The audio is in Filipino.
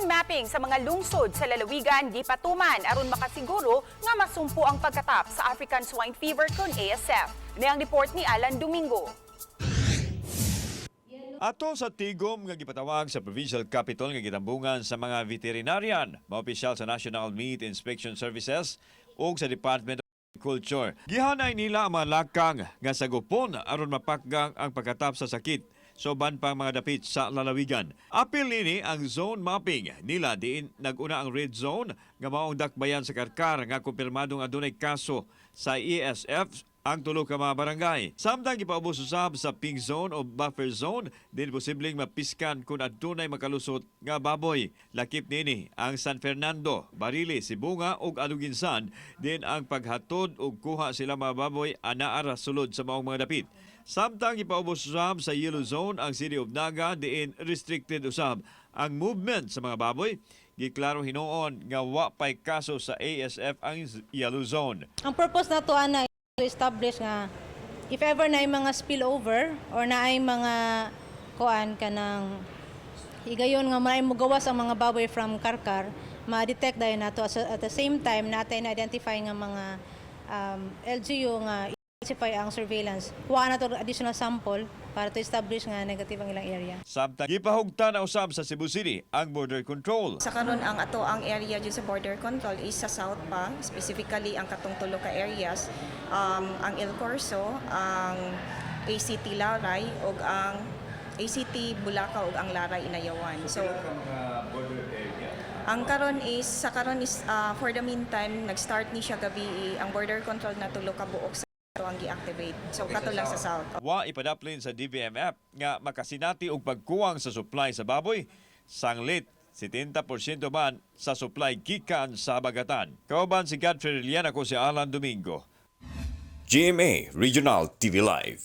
zone mapping sa mga lungsod sa lalawigan gipatuman aron makasiguro nga masumpo ang pagkatap sa African Swine Fever kon ASF. Ni ang report ni Alan Domingo. Ato sa tigom nga gipatawag sa provincial capital nga gitambungan sa mga veterinarian, maopisyal sa National Meat Inspection Services ug sa Department of Agriculture. Gihanay nila ang mga lakang nga sagupon aron mapakgang ang pagkatap sa sakit soban pang mga dapit sa lalawigan. Apil nini ang zone mapping nila diin naguna ang red zone nga maong dakbayan sa Karkar nga kumpirmado nga adunay kaso sa ESF ang tulo ka mga barangay. Samtang gipaubos usab sa pink zone o buffer zone, din posibleng mapiskan kung adunay makalusot nga baboy. Lakip nini ang San Fernando, Barili, Sibunga ug Aluginsan, din ang paghatod ug kuha sila mga baboy anaara sulod sa maong mga dapit. Samtang gipaubos usab sa yellow zone ang City of Naga, diin restricted usab ang movement sa mga baboy. Giklaro hinoon nga wa pay kaso sa ASF ang yellow zone. Ang purpose na to ana to establish nga if ever na mga spillover or na ay mga kuan kanang higayon nga maay mugawas ang mga baboy from Karkar, ma-detect dahil nato at the same time natin identify nga mga LGU nga intensify ang surveillance. Kuha na to additional sample para to establish nga negative ang ilang area. Samtang gipahugtan na usab sa Cebu City ang border control. Sa karon ang ato ang area dyan sa border control is sa south pa, specifically ang katong tulo ka areas, ang El Corso, ang ACT Laray ug ang ACT Bulacau ug ang Laray Inayawan. So ang karon is for the meantime nag-start ni siya gabi ang border control na tulo ka buok sa ang gi-activate. So kato lang sa south. Wa ipadaplin sa DVMF nga makasinati og pagkuwang sa supply sa baboy, sanglit 70% man sa supply gikan sa habagatan. Kauban si Godfrey Lilian, ako si Alan Domingo. GMA Regional TV Live.